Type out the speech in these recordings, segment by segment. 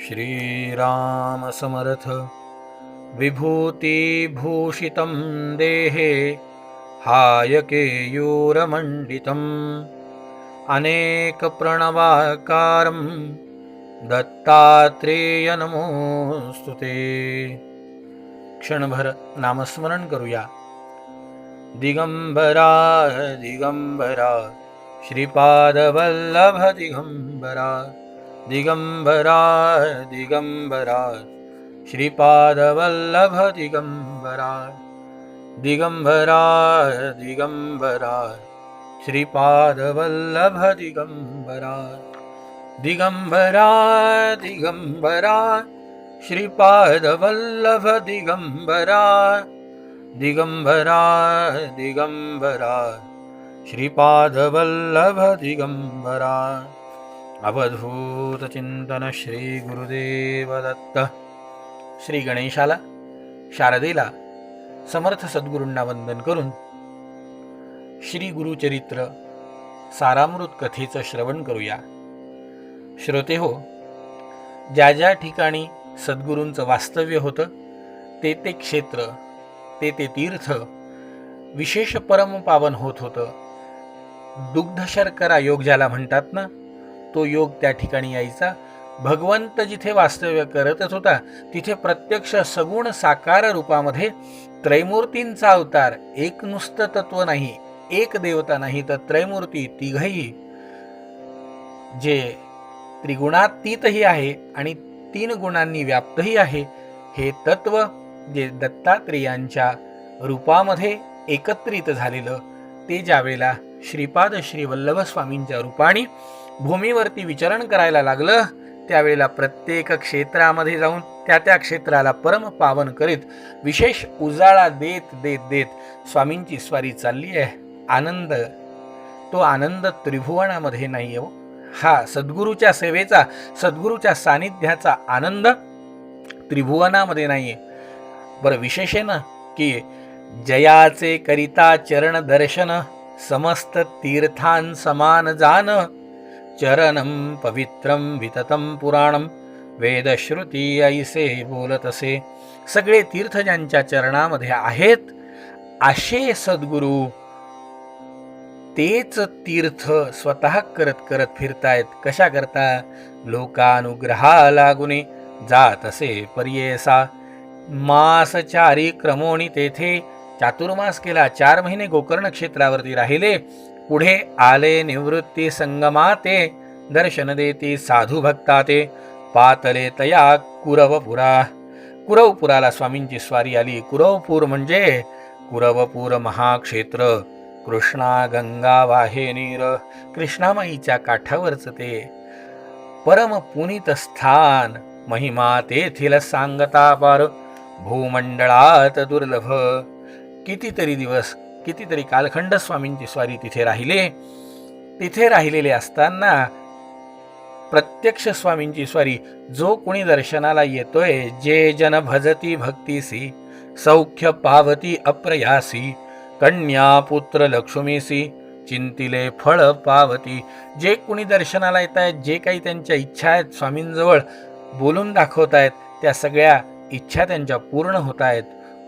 श्रीराम समर्थ। विभूतिभूषितं देहे हायकेयूरमण्डितम् अनेकप्रणवाकारं दत्तात्रेय नमोऽस्तु ते। क्षणभर नामस्मरण करूया। दिगंबरा दिगंबरा श्रीपादवल्लभ दिगंबरा, दिगंबरा दिगंबरा श्रीपादवल्लभ दिगंबरा, दिगंबरा दिगंबरा श्रीपादवल्लभ दिगंबरा, दिगंबरा दिगंबरा श्रीपादवल्लभ दिगंबरा, दिगंबरा दिगंबरा श्रीपादवल्लभ दिगंबरा। अवधूत चिंतन श्री गुरुदेव दत्त। श्री गणेशाला, शारदेला, समर्थ सद्गुरूंना वंदन करून श्री गुरुचरित्र सारामृत कथेचं श्रवण करूया। श्रोते हो, ज्या ज्या ठिकाणी सद्गुरूंचं वास्तव्य होतं ते ते क्षेत्र, ते ते तीर्थ विशेष परमपावन होत होतं। दुग्ध शर्करा योग ज्याला म्हणतात ना, तो योग त्या ठिकाणी यायचा। भगवंत जिथे वास्तव्य करतच होता तिथे प्रत्यक्ष सगुण साकार रूपामध्ये त्रैमूर्तींचा अवतार, एक नुसतं तत्व नाही, एक देवता नाही, तर त्रैमूर्ती तिघही, जे त्रिगुणातीतही आहे आणि तीन गुणांनी व्याप्तही आहे, हे तत्व जे दत्तात्रेयांच्या रूपामध्ये एकत्रित झालेलं, ते ज्यावेळेला श्रीपाद श्री वल्लभ स्वामींच्या रूपाने भूमीवरती विचरण करायला लागलं, त्यावेळेला प्रत्येक क्षेत्रामध्ये जाऊन त्या त्या क्षेत्राला परम पावन करीत विशेष उजाळा देत देत देत स्वामींची स्वारी चालली आहे। आनंद, तो आनंद त्रिभुवनामध्ये नाही हो, हा सद्गुरूच्या सेवेचा, सद्गुरूच्या सानिध्याचा आनंद त्रिभुवनामध्ये नाहीये। बरं, विशेष आहे ना की जयाचे करिता चरण दर्शन, समस्त तीर्थां समान जान, चरणं पवित्रं विततं पुराणं, वेदश्रुती ऐसे बोलतसे। सगळे तीर्थ ज्यांच्या चरणामध्ये आहेत असे सद्गुरू तेच तीर्थ स्वतः करत करत फिरतायत। कशा करता? लोकानुग्रहा लागुने जात असे पर्येसा, मासचारी क्रमोणी तेथे चातुर्मास केला, 4 महिने गोकर्ण क्षेत्रावरती राहिले। पुढे आले निवृत्ती संगमाते, दर्शन देती साधू भक्ता ते, पातले तया कुरवपुरा। कुरवपुराला स्वामींची स्वारी आली। कुरवपूर म्हणजे कुरवपूर महाक्षेत्र, कृष्णा गंगा वाहे नीर, कृष्णामाईच्या काठावरचं ते परम पुनीत स्थान, महिमा तेथील सांगता पार, भूमंडळात दुर्लभ। कितीतरी दिवस, कितीतरी कालखंड स्वामींची स्वारी तिथे राहिले। तिथे राहिलेले असताना प्रत्यक्ष स्वामींची स्वारी जो कोणी दर्शनाला येतोय, जे जन भजती भक्तीसी, सौख्य पावती अप्रयासी, कन्या पुत्र लक्ष्मीसी, चिंतिले फळ पावती। जे कोणी दर्शनाला येत आहेत, जे काही त्यांच्या इच्छा आहेत स्वामींजवळ बोलून दाखवत आहेत, त्या सगळ्या इच्छा त्यांच्या पूर्ण होत आहेत।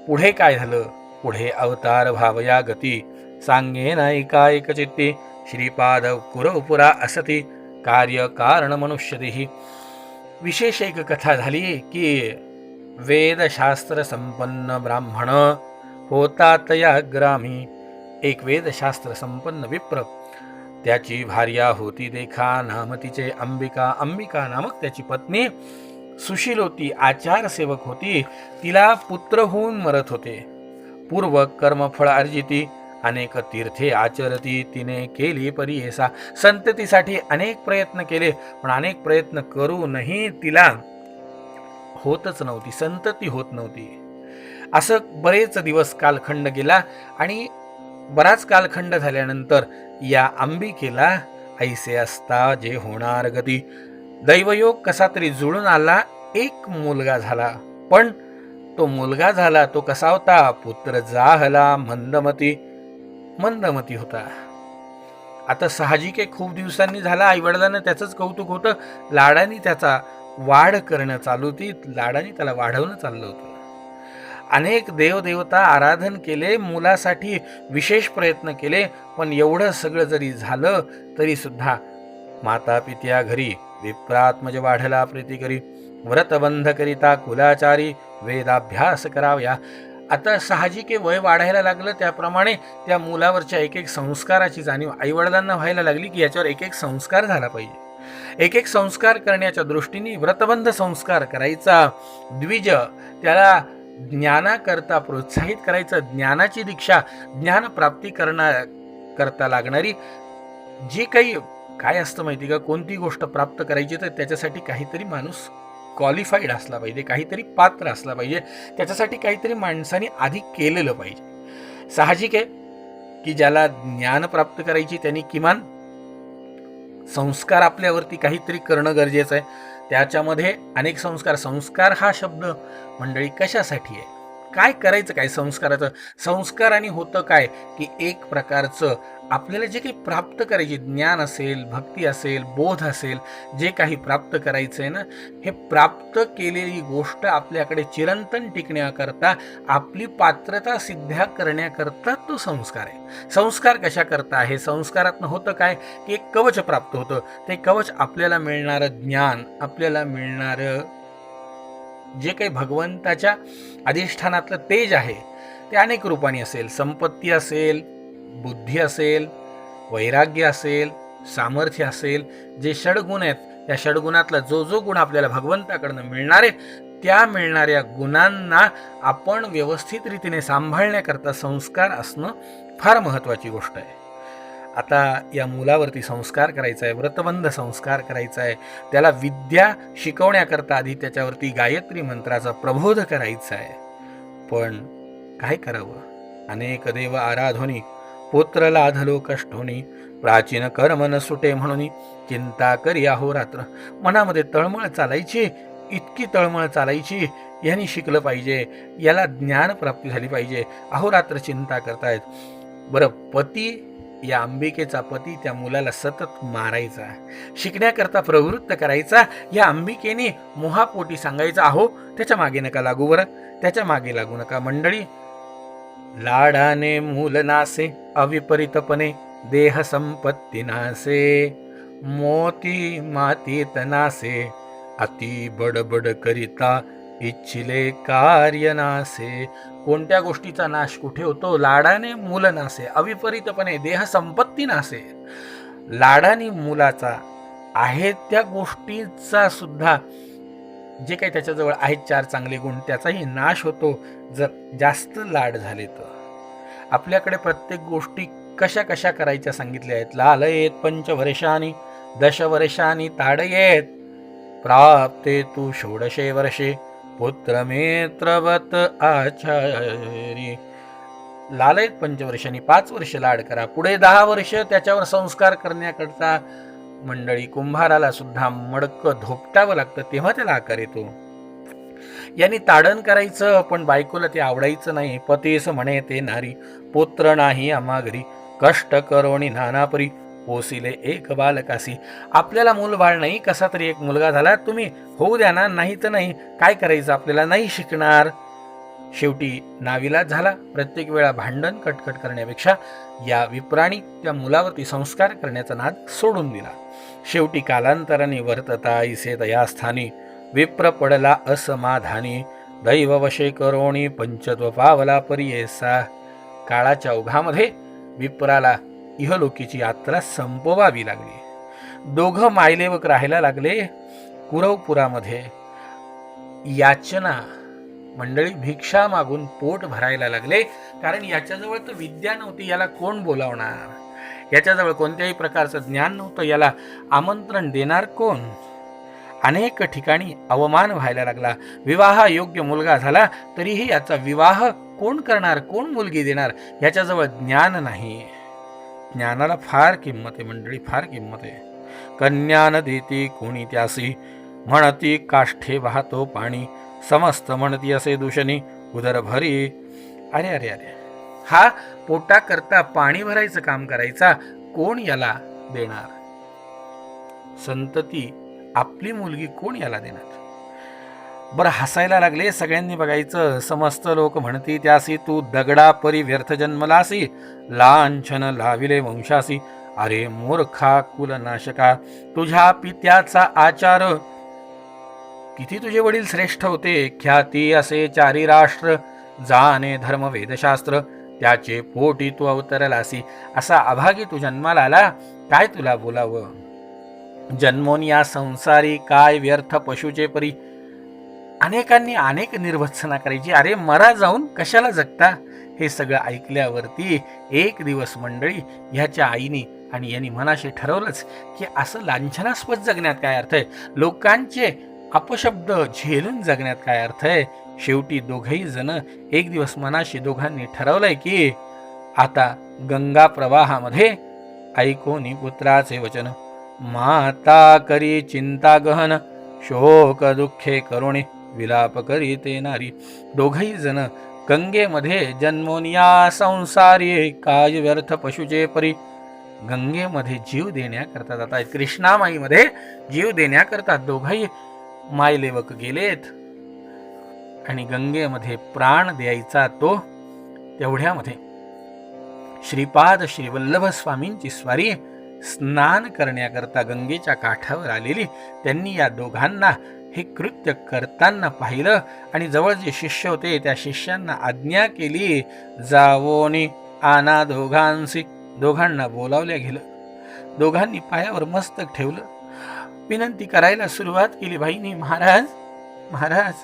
पुढे काय झालं? पुढे अवतार भावया गती, सांगे नायका एक चित्ती, श्रीपाद कुरवपुरा असती, कार्य कारण मनुष्यदेही। विशेष एक कथा झाली की वेदशास्त्र संपन्न ब्राह्मण होता तया ग्रामी। एक वेदशास्त्र संपन्न विप्र, त्याची भार्या होती देखा, नाम तिचे अंबिका। अंबिका नामक त्याची पत्नी सुशील होती, आचार सेवक होती। तिला पुत्र होऊन मरत होते। पूर्व कर्मफळ अर्जिती, अनेक तीर्थे आचरती, तिने केली परियेसा। संततीसाठी अनेक प्रयत्न केले, पण अनेक प्रयत्न करूनही तिला होतच नव्हती, संतती होत नव्हती। असं बरेच दिवस कालखंड गेला आणि बराच कालखंड झाल्यानंतर या अंबिकेला ऐसे असता जे होणार गती, दैवयोग कसा तरी जुळून आला, एक मुलगा झाला। पण तो मुलगा झाला तो कसा होता? पुत्र जाहला मंदमती, मंदमती होता। आता साहजिक आहे, खूप दिवसांनी झाला, आईवडिलांना त्याचंच कौतुक होतं, लाडाने त्याचा वाढ करणं चालू होती, लाडाने त्याला वाढवणं चाललं होतं. अनेक देवदेवता आराधन केले, मुलासाठी विशेष प्रयत्न केले, पण एवढं सगळं जरी झालं तरी सुद्धा माता पित्या घरी विप्रात्मज वाढला प्रीती करी, व्रतबंध करिता कुलाचारी वेदाभ्यास कराव्या. आता साहजिक वय वाढायला लागलं, त्याप्रमाणे त्या मुलावरच्या एक एक संस्काराची जाणीव आईवडिलांना व्हायला लागली की याच्यावर एक एक संस्कार झाला पाहिजे. एक एक संस्कार करण्याच्या दृष्टीने व्रतबंध संस्कार करायचा, द्विज त्याला ज्ञानाकरता प्रोत्साहित करायचं, ज्ञानाची दीक्षा, ज्ञान प्राप्ती करता लागणारी जी काही काय असतं माहिती का, कोणती गोष्ट प्राप्त करायची तर त्याच्यासाठी काहीतरी माणूस क्वालिफाईड असला पाहिजे, काहीतरी पात्र असला पाहिजे, त्याच्यासाठी काहीतरी माणसाने आधी केलेलं पाहिजे. साहजिक आहे की ज्याला ज्ञान प्राप्त करायची त्यांनी किमान संस्कार आपल्यावरती काहीतरी करणं गरजेचं आहे. त्याच्यामध्ये अनेक संस्कार, संस्कार हा शब्द मंडळी कशासाठी आहे, काय करायचं काय संस्काराचं, संस्काराने होतं काय की एक प्रकारचं आपल्याला जे काही प्राप्त करायचे ज्ञान असेल, भक्ती असेल, बोध असेल, जे काही प्राप्त करायचं आहे ना, हे प्राप्त केलेली गोष्ट आपल्याकडे चिरंतन टिकण्याकरता, आपली पात्रता सिद्ध करण्याकरता तो संस्कार आहे. संस्कार कशा करता आहे, संस्कारातनं होतं काय की एक कवच प्राप्त होतं. ते कवच आपल्याला मिळणारं ज्ञान, आपल्याला मिळणारं जे काही भगवंताच्या अधिष्ठानातलं तेज आहे ते अनेक रूपाने असेल, संपत्ती असेल, बुद्धी असेल, वैराग्य असेल, सामर्थ्य असेल, जे षडगुण आहेत त्या षडगुणातला जो जो गुण आपल्याला भगवंताकडनं मिळणार आहे त्या मिळणाऱ्या गुणांना आपण व्यवस्थित रीतीने सांभाळण्याकरता संस्कार असणं फार महत्त्वाची गोष्ट आहे. आता या मुलावरती संस्कार करायचा आहे, व्रतबंध संस्कार करायचा आहे, त्याला विद्या शिकवण्याकरता आधी त्याच्यावरती गायत्री मंत्राचा प्रबोध करायचा आहे. पण काय करावं, अनेक देव आराधोनी पुत्र लाधलो कष्टोनी, प्राचीन कर्म न सुटे म्हणून चिंता करी अहोरात्र. मनामध्ये तळमळ चालायची, इतकी तळमळ चालायची, यांनी शिकलं पाहिजे, याला ज्ञान प्राप्ती झाली पाहिजे, अहोरात्र चिंता करतायत. बरं, पती या अंबिकेचा पती त्या मुलाला सतत मारायचा, शिकण्याकरता प्रवृत्त करायचा. या अंबिकेने मोहापोटी सांगायचा, अहो त्याच्या मागे नका लागू, बरं त्याच्या मागे लागू नका. मंडळी, लाडाने मूल नासे, अविपरीतपणे देह संपत्ती नासे, मोती मातीत नासे, अति बडबड करिता इच्छिले कार्य नासे. कोणत्या गोष्टीचा नाश कुठे होतो, लाडाने मूल नासे, अविपरीतपणे देह संपत्ती नासे. लाडाने मुलाचा आहे त्या गोष्टीचा सुद्धा जे काही त्याच्याजवळ आहेत चार चांगले गुण त्याचाही नाश होतो जर जास्त लाड झाले तर. आपल्याकडे प्रत्येक गोष्टी कशा कशा करायच्या सांगितल्या आहेत. लालयेत पंचवर्षांनी दशवर्षांनी ताडयेत, प्राप्ते तू षोडशे वर्षे पुत्रमित्रवत आचारी. लालयत पंचवर्षांनी 5 वर्ष लाड करा, पुढे 10 वर्ष त्याच्यावर संस्कार करण्याकरता मंडळी कुंभाराला सुद्धा मडकं धोपटावं लागतं, तेव्हा त्याला आकार येतो. यांनी ताडण करायचं पण बायकोला ते आवडायचं नाही. पतीस म्हणे ते नारी, पुत्र नाही आम्हा घरी, कष्ट करोणी नानापरी, पोसिले एक बालकासी. आपल्याला मूलबाळ नाही, कसा तरी एक मुलगा झाला, तुम्ही होऊ द्या ना, नाही तर नाही, काय करायचं आपल्याला, नाही शिकणार. शेवटी नाविलाज झाला. प्रत्येक वेळा भांडण कटकट करण्यापेक्षा या विप्राणी त्या मुलावरती संस्कार करण्याचा नाद सोडून दिला. शेवटी कालांतराने वर्तता इसे तया स्थानी, विप्र पडला असमाधानी, दैववशे करोणी पंचत्व पावला परियेसा. काळाच्या ओघामध्ये विप्राला इहलोकीची यात्रा संपवावी लागली. दोघं मायलेवक राहायला लागले कुरवपुरामध्ये. याचना मंडळी, भिक्षा मागून पोट भरायला लागले, कारण याच्याजवळ तर विद्या नव्हती, याला कोण बोलावणार, याच्याजवळ कोणत्याही प्रकारचं ज्ञान नव्हतं, याला आमंत्रण देणार कोण. अनेक ठिकाणी अवमान व्हायला लागला. विवाह योग्य मुलगा झाला तरीही याचा विवाह कोण करणार, कोण मुलगी देणार, याच्याजवळ ज्ञान नाही. ज्ञानाला फार किंमत आहे मंडळी, फार किंमत आहे. कन्यान देती कोणी त्यासी, म्हणती काष्ठे वाहतो पाणी, समस्त म्हणती असे दूषणी उदर भरी. अरे अरे अरे, हा पोटा करता पाणी भरायचं काम करायचा, कोण याला देणार. संतती आपली मुलगी कोण याला देणार? बरं, हसायला लागले. सगळ्यांनी बघायचं. समस्त लोक म्हणती त्यासी, तू दगडा परी व्यर्थ जन्मलासी, लांछन लाविले वंशासी. अरे मूर्खा कुलनाशका, तुझ्या पित्याचा आचार, किती तुझे वडील श्रेष्ठ होते. ख्याती असे चारी राष्ट्र, जाणे धर्म वेदशास्त्र, त्याचे पोटी तू अवतरलासी. असा अभागी तू जन्माला आला, काय तुला बोलावं. जन्मोन या संसारी, काय व्यर्थ पशुचे परी. अनेकांनी अनेक निर्वत्सना करायची. अरे मरा जाऊन कशाला जगता. हे सगळं ऐकल्यावरती एक दिवस मंडळी ह्याच्या आईनी आणि यांनी मनाशी ठरवलंच की असं लांछनास्पद जगण्यात काय अर्थ आहे, लोकांचे अपशब्द झेलून जगण्यात काय अर्थ आहे. शेवटी दोघही जण एक दिवस मनाशी दोघांनी ठरवलंय की आता गंगा प्रवाहामध्ये ऐकोनी पुत्राचे वचन, माता करी चिंता गहन, शोक दुःखे करुणे, विलाप करी ते नारी. दोघही जण गंगेमध्ये जन्मोनिया संसारी, काय व्यर्थ पशुचे परी. गंगेमध्ये जीव देण्याकरता जातात. कृष्णामाईमध्ये जीव देण्याकरता दोघही मायलेवक गेलेत आणि गंगेमध्ये प्राण द्यायचा तो तेवढ्यामध्ये श्रीपाद श्री वल्लभ स्वामींची स्वारी स्नान करण्याकरता गंगेच्या काठावर आलेली. त्यांनी या दोघांना हे कृत्य करताना पाहिलं आणि जवळ जे शिष्य होते त्या शिष्यांना आज्ञा केली, जावोनी आना दोघांसी. दोघांना बोलावल्या गेलं. दोघांनी पायावर मस्तक ठेवलं. विनंती करायला सुरुवात केली. बाईंनी, महाराज महाराज.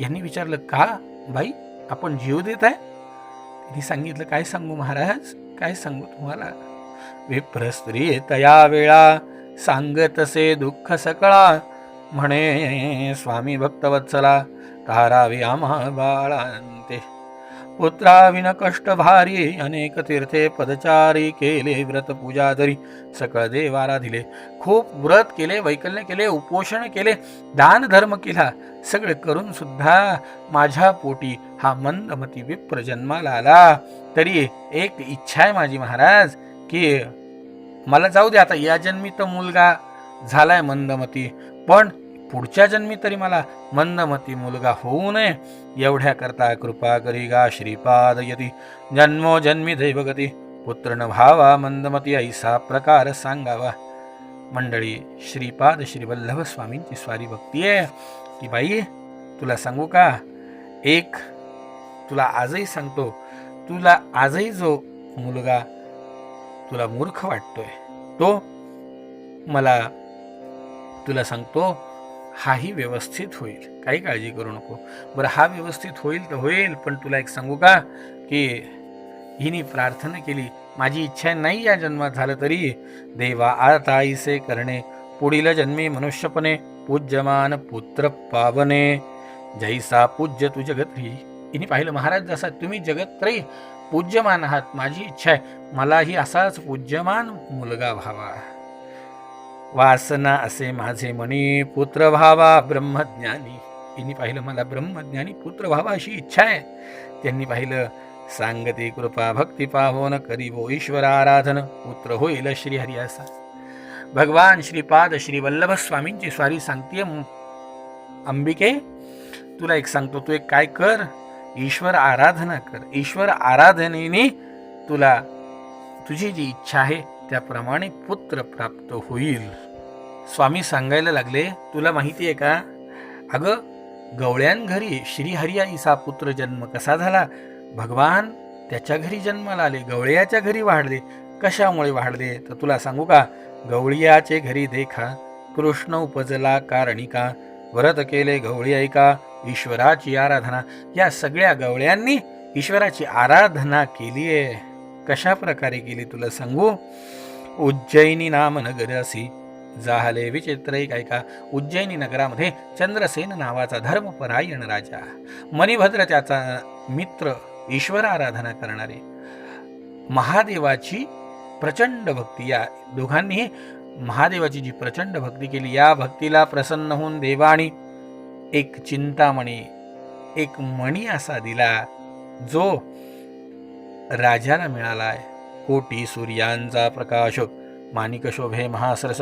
यांनी विचारलं, का बाई आपण जीव देत आहे? त्यांनी सांगितलं, काय सांगू महाराज, काय सांगू तुम्हाला. विप्रस्त्री तया वेळा, सांगतसे दुःख सकळा, म्हणे स्वामी भक्तवत्सला, तारावी आम्हा बाळांते. पुत्राविन कष्ट भारी, अनेक तीर्थे पदचारी, केले व्रत पूजा धरी, सकळ देवारा दिले. खूप व्रत केले, वैकल्य केले, उपोषण केले, दान धर्म केला. सगळे करून सुद्धा माझ्या पोटी हा मंदमती विप्र जन्माला आला. तरी एक इच्छा आहे माझी महाराज, की मला जाऊ दे, आता या जन्मी तर मुलगा झालाय मंदमती, पण पुढच्या जन्मी तरी मला मंदमती मुलगा होऊ नये. एवढ्या करता कृपा करी गा श्रीपाद यती, जन्मोजन्मी दैवगती, पुत्र न भावा मंदमती, ऐसा प्रकार सांगावा. मंडळी, श्रीपाद श्री वल्लभ स्वामींची स्वारी भक्ती आहे की बाई तुला सांगू का, एक तुला आजही सांगतो, तुला आजही जो मुलगा तुला मूर्ख वाटतोय तो मला तुला सांगतो हाही व्यवस्थित होईल, काही काळजी करू नको. बरं, हा व्यवस्थित होईल तर होईल, पण तुला एक सांगू का, की हिने प्रार्थना केली, माझी इच्छा नाही या जन्मात झालं तरी, देवा आता ऐसे करणे, पुढील जन्मी मनुष्यपणे, पूज्यमान पुत्र पावने, जैसा पूज्य तू जगत्री. हिने पाहिलं, महाराज जसा तुम्ही जगत्रयी पूज्यमान आहात, माझी इच्छा आहे मलाही असाच पूज्यमान मुलगा व्हावा. वासना असे माझे मनी, पुत्र व्हावा ब्रह्मज्ञानी. हिने पाहिलं, मला ब्रह्मज्ञानी पुत्र व्हावा अशी इच्छा आहे. त्यांनी पाहिलं, सांगती कृपा भक्ती पाहोन, करीवो ईश्वर आराधन, पुत्र होईल श्रीहरी असा. भगवान श्रीपाद श्री वल्लभ स्वामींची स्वारी सांगते, अंबिके तुला एक सांगतो, तू एक काय कर, ईश्वर आराधना कर. ईश्वर आराधनेने तुला तुझी जी इच्छा आहे त्याप्रमाणे पुत्र प्राप्त होईल. स्वामी सांगायला लागले, तुला माहिती आहे का, अगं गवळ्यांघरी श्रीहरी आईचा पुत्र जन्म कसा झाला. भगवान त्याच्या घरी जन्माला आले, गवळ्याच्या घरी वाढले. कशामुळे वाढले तर तुला सांगू का, गवळियाचे घरी देखा, कृष्ण उपजला कारणिका, व्रत केले गवळी ऐका, ईश्वराची आराधना. या सगळ्या गवळ्यांनी ईश्वराची आराधना केली आहे. कशा प्रकारे केली तुला सांगू. उज्जैनी नाम नगर असी, जाहले विचित्र एक ऐका. उज्जैनी नगरामध्ये चंद्रसेन नावाचा धर्मपरायण राजा, मणिभद्र त्याचा मित्र, ईश्वर आराधना करणारे, महादेवाची प्रचंड भक्ती, या दोघांनी महादेवाची जी प्रचंड भक्ती केली, या भक्तीला प्रसन्न होऊन देवानी एक चिंतामणी, एक मणी असा दिला जो राजाला मिळालाय. कोटी सूर्यांचा प्रकाश, माणिक शोभे महासरस,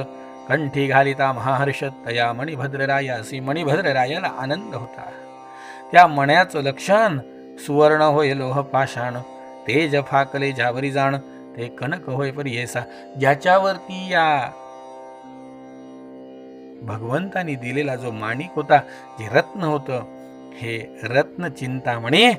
कंठी घालिता महाहर्षत तया मणिभद्ररायासी. मणिभद्ररायाला आनंद होता. त्या मण्याचं लक्षण सुवर्ण होय लोह पाषाण, तेज फाकले ज्यावरी जाण, ते कनक होय परियेसा. ज्याच्यावरती या भगवंतानी दिलेला जो माणिक होता, जे रत्न होतं, हे रत्न चिंतामणी,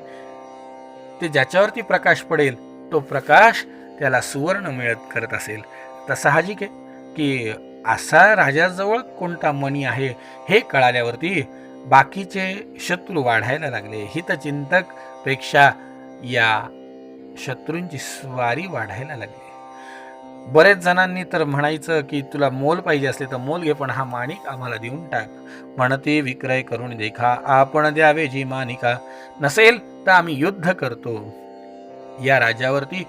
ते ज्याच्यावरती प्रकाश पडेल तो प्रकाश त्याला सुवर्ण मिळत करत असेल. तर साहजिक आहे की असा राजाजवळ कोणता मणी आहे हे कळाल्यावरती बाकीचे शत्रू वाढायला लागले. हितचिंतक पेक्षा या शत्रूंची स्वारी वाढायला लागली. बरेच जणांनी तर म्हणायचं की तुला मोल पाहिजे असले तर मोल घे, पण हा माणिक आम्हाला देऊन टाक. म्हणते विक्रय करून देखा, आपण द्यावे जी मानिका, नसेल तर आम्ही युद्ध करतो. या राजावरती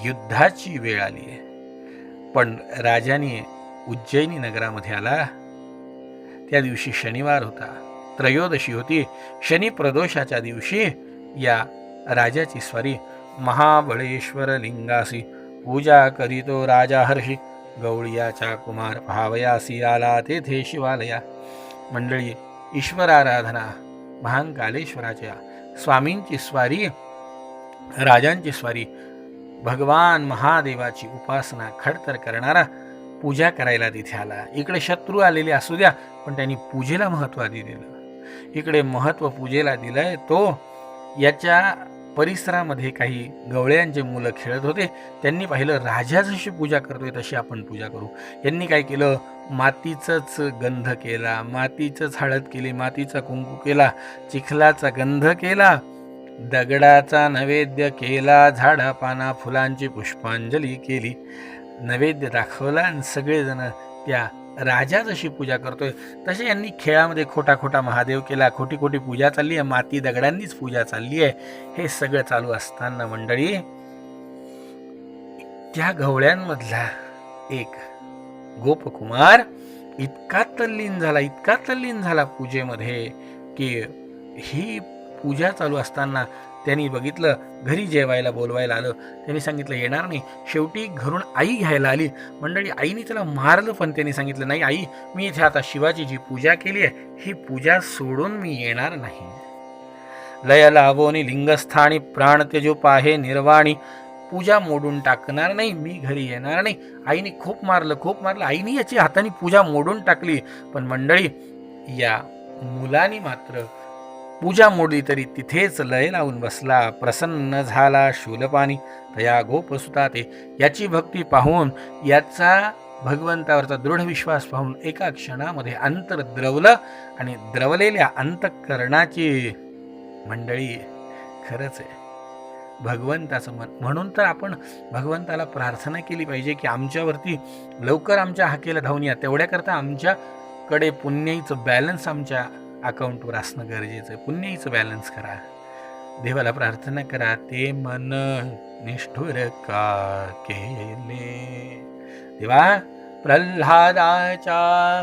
युद्धाची वेळ आली आहे. पण राजाने उज्जैनी नगरामध्ये आला. त्या दिवशी शनिवार होता, त्रयोदशी होती. शनी प्रदोषाच्या दिवशी या राजाची स्वारी महाबळेश्वर लिंगासी. पूजा करीतो राजा हर्षी, गवळियाचा कुमार भावयासी आला तेथे शिवालया. मंडळी, ईश्वराराधना, महाकालेश्वराच्या स्वामींची स्वारी, राजांची स्वारी, भगवान महादेवाची उपासना खडतर करणारा पूजा करायला तिथे आला. इकडे शत्रू आलेले असू द्या, पण त्यांनी पूजेला महत्त्व आधी दिलं. इकडे महत्त्व पूजेला दिलंय. तो याच्या परिसरामध्ये काही गवळ्यांचे मुलं खेळत होते. त्यांनी पाहिलं राजा जशी पूजा करतोय तशी आपण पूजा करू. यांनी काय केलं, मातीचंच गंध केला, मातीचंच हळद केली, मातीचा कुंकू केला, चिखलाचा गंध केला, दगडाचा नैवेद्य केला, झाडा पाना फुलांची पुष्पांजली केली, नैवेद्य दाखवला. आणि सगळेजण त्या राजा जशी पूजा करतोय तसे यांनी खेळामध्ये खोटा खोटा महादेव केला. खोटी खोटी पूजा चालली आहे, माती दगडांनीच पूजा चालली आहे. हे सगळं चालू असताना मंडळी, त्या गवळ्यांमधला एक गोपकुमार इतका तल्लीन झाला पूजेमध्ये की ही पूजा चालू असताना त्यांनी बघितलं, घरी जेवायला बोलवायला आलं. त्यांनी सांगितलं येणार नाही. शेवटी घरून आई घ्यायला आली. मंडळी, आईने त्याला मारलं, पण त्यांनी सांगितलं नाही आई, मी इथे आता शिवाची जी पूजा केली आहे ही पूजा सोडून मी येणार नाही. लय लावोनी लिंगस्थानी प्राण तेजो पाहे निर्वाणी. पूजा मोडून टाकणार नाही, मी घरी येणार नाही. आईने खूप मारलं. आईने याची हाताने पूजा मोडून टाकली. पण मंडळी, या मुलानी मात्र पूजा मोडली तरी तिथेच लय लावून बसला. प्रसन्न झाला शूलपाणी तया गोपसुता ते. याची भक्ती पाहून, याचा भगवंतावरचा दृढ विश्वास पाहून एका क्षणामध्ये अंतर द्रवलं. आणि द्रवलेल्या अंतःकरणाची मंडळी खरंच आहे भगवंताचं मन. म्हणून तर आपण भगवंताला प्रार्थना केली पाहिजे की आमच्यावरती लवकर आमच्या हाकेला धावून या. तेवढ्याकरता आमच्याकडे पुण्याईचं बॅलन्स आमच्या अकाउंटवर असणं गरजेचं आहे. पुण्याईचं बॅलन्स करा, देवाला प्रार्थना करा. ते मन निष्ठुर का केले देवा, प्रल्हादाच्या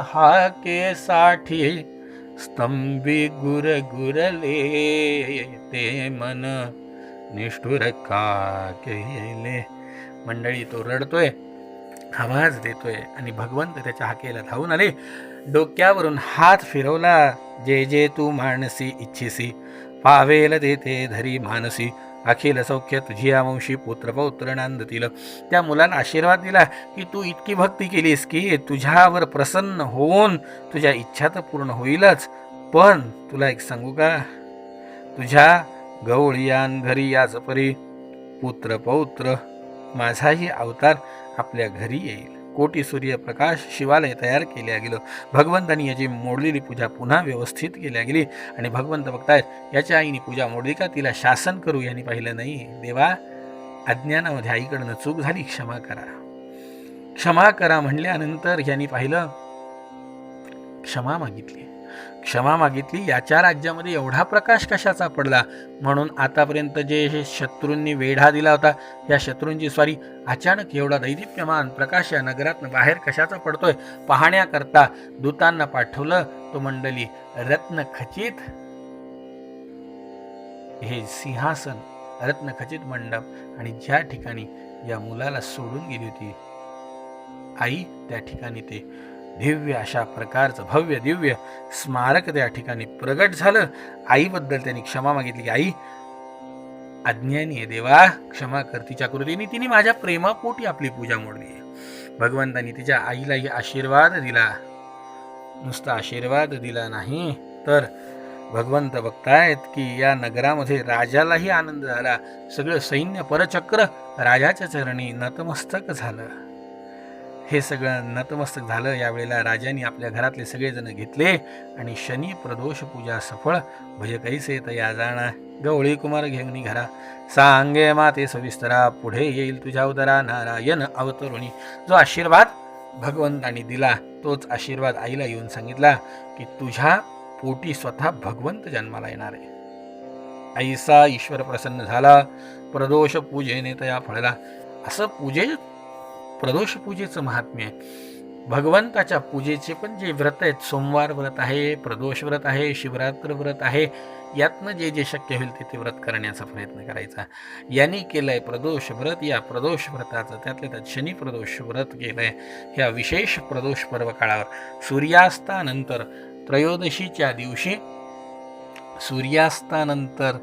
हाकेसाठी स्तंभी गुरले, ते मन निष्ठुर का केले. मंडळी, तो रडतोय, आवाज देतोय आणि भगवंत त्याच्या हाकेला धावून आले. डोक्यावरून हात फिरवला. जे जे तू मानसी इच्छिसी, पावेल देते धरी मानसी. अखिल सौख्य तुझी वंशी, पुत्र पौत्र नांदतील. त्या मुलाला आशीर्वाद दिला की तू इतकी भक्ती केलीस की तुझ्यावर प्रसन्न होऊन तुझ्या इच्छा तर पूर्ण होईलच, पण तुला एक सांगू का, तुझ्या गवळियान घरी याच परी पुत्र पौत्र माझाही अवतार आपल्या घरी येईल. कोटी सूर्यप्रकाश शिवालय तयार केल्या गेलं. भगवंतांनी याची मोडलेली पूजा पुन्हा व्यवस्थित केल्या गेली. आणि भगवंत बघतायत याच्या आईने पूजा मोडली का, तिला शासन करू यांनी पाहिलं नाही. देवा, अज्ञानामध्ये आईकडनं चूक झाली, क्षमा करा. क्षमा करा म्हणल्यानंतर यांनी पाहिलं, क्षमा मागितली. याच्या राज्यामध्ये एवढा प्रकाश कशाचा पडला. म्हणून आतापर्यंत जे शत्रूंनी वेढा दिला होता, या शत्रूंची स्वारी अचानक एवढा दैदिप्यमान प्रकाश या नगरातनं बाहेर कशाचा पडतोय पाहण्याकरता दूतांना पाठवलं. तो मंडळी रत्नखचित हे सिंहासन, रत्नखचित मंडप, आणि ज्या ठिकाणी या मुलाला सोडून गेली होती आई, त्या ठिकाणी ते दिव्य अशा प्रकारचं भव्य दिव्य स्मारक त्या ठिकाणी प्रगट झालं. आईबद्दल त्यांनी क्षमा मागितली की आई अज्ञानी आहे देवा, क्षमा कर. तिच्या कृतीने तिने माझ्या प्रेमापोटी आपली पूजा मोडली. भगवंतांनी तिच्या आईलाही आशीर्वाद दिला. नुसता आशीर्वाद दिला नाही तर भगवंत बघतायत की या नगरामध्ये राजालाही आनंद झाला. सगळं सैन्य परचक्र राजाच्या चरणी नतमस्तक झालं. हे सगळं नतमस्तक झालं. यावेळेला राजाने आपल्या घरातले सगळेजण घेतले आणि शनी प्रदोष पूजा सफळ. भज कैसे तया जाणा गवळी कुमार घेऊन घरा, सांगे माते सविस्तरा पुढे येईल तुझ्या उदरा नारायण अवतरुणी. जो आशीर्वाद भगवंतांनी दिला तोच आशीर्वाद आईला येऊन सांगितला की तुझ्या पोटी स्वतः भगवंत जन्माला येणार आहे. आईसा ईश्वर प्रसन्न झाला. प्रदोष पूजेने तया फळला. असं प्रदोष पूजेचं महात्म्य आहे. भगवंताच्या पूजेचे पण जे व्रत आहेत, सोमवार व्रत आहे, प्रदोष व्रत आहे, शिवरात्र व्रत आहे, यातनं जे जे शक्य होईल ते व्रत करण्याचा प्रयत्न करायचा. यांनी केलंय प्रदोष व्रत. या प्रदोष व्रताचं त्यातल्या त्यात शनी प्रदोष व्रत केलंय. ह्या विशेष प्रदोष पर्व काळावर सूर्यास्तानंतर त्रयोदशीच्या दिवशी सूर्यास्तानंतर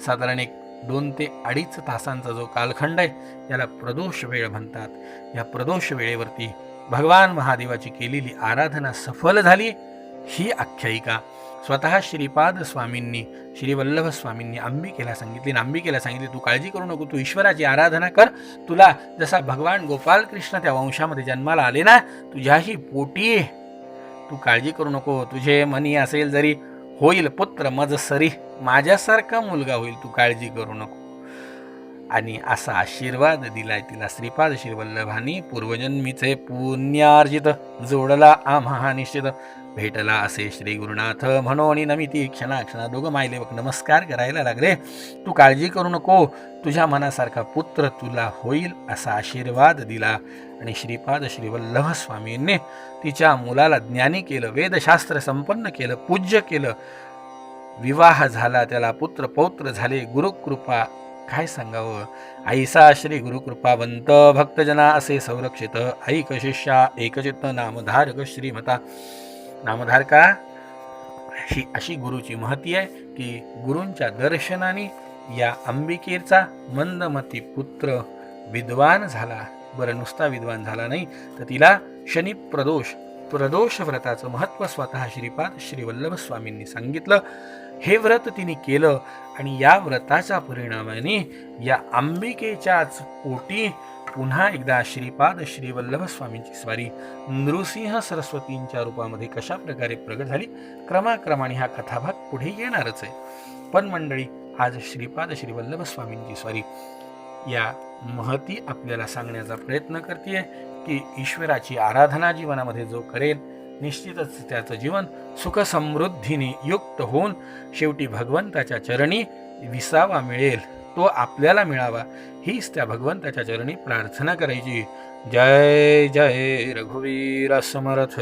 साधारण 2 ते 2.5 तासांचा जो कालखंड आहे याला प्रदोष वेळ म्हणतात. या प्रदोष वेळेवरती भगवान महादेवाची केलेली आराधना सफल झाली ही आख्यायिका स्वतः श्रीपाद स्वामींनी श्री वल्लभ स्वामींनी अंबिकेला सांगितली. अंबिकेला सांगितली तू काळजी करू नको, तू ईश्वराची आराधना कर. तुला जसा भगवान गोपाल कृष्ण त्या वंशामध्ये जन्माला आले ना, तुझ्याही पोटी तू काळजी करू नको. तुझे मनी असेल जरी होईल पुत्र मज सरी, माझ्यासारखा मुलगा होईल, तू काळजी करू नको. आणि असा आशीर्वाद दिलाय तिला श्रीपाद श्रीवल्लभांनी. पूर्वजन्मीचे पुण्यार्जित जोडला आम्हा निश्चित, भेटला असे श्री गुरुनाथ म्हणून नमिती क्षणाक्षणा. दोघं मायलेवक नमस्कार करायला लागले. तू काळजी करू नको, तुझ्या मनासारखा पुत्र तुला होईल असा आशीर्वाद दिला. आणि श्रीपाद श्रीवल्लभ स्वामींनी तिच्या मुलाला ज्ञानी केलं, वेदशास्त्र संपन्न केलं, पूज्य केलं. विवाह झाला, त्याला पुत्र पौत्र झाले. गुरुकृपा काय सांगावं. आईसा श्री गुरुकृपावंत भक्तजना असे संरक्षित, ऐक शिष्या एकचित्त नामधारक श्रीमता. नामधारका ही अशी गुरुची महती आहे की गुरूंच्या दर्शनाने या अंबिकेचा मंदमती पुत्र विद्वान झाला. बरं, नुसता विद्वान झाला नाही तर तिला शनी प्रदोष व्रताचं महत्त्व स्वतः श्रीपाद श्रीवल्लभ स्वामींनी सांगितलं. हे व्रत तिने केलं आणि या व्रताच्या परिणामाने या अंबिकेच्याच पोटी पुन्हा एकदा श्रीपाद श्रीवल्लभ स्वामींची स्वारी नृसिंह सरस्वतींच्या रूपामध्ये कशा प्रकारे प्रगट झाली, क्रमाक्रमाने हा कथाभाग पुढे येणारच आहे. पण मंडळी, आज श्रीपाद श्रीवल्लभ स्वामींची स्वारी या महती आपल्याला सांगण्याचा प्रयत्न करते की ईश्वराची आराधना जीवनामध्ये जो करेल निश्चितच त्याचं जीवन सुख समृद्धीने युक्त होऊन शेवटी भगवंताच्या चरणी विसावा मिळेल, तो आपल्याला मिळावा हीच त्या भगवंताच्या चरणी प्रार्थना करायची. जय जय रघुवीर समर्थ.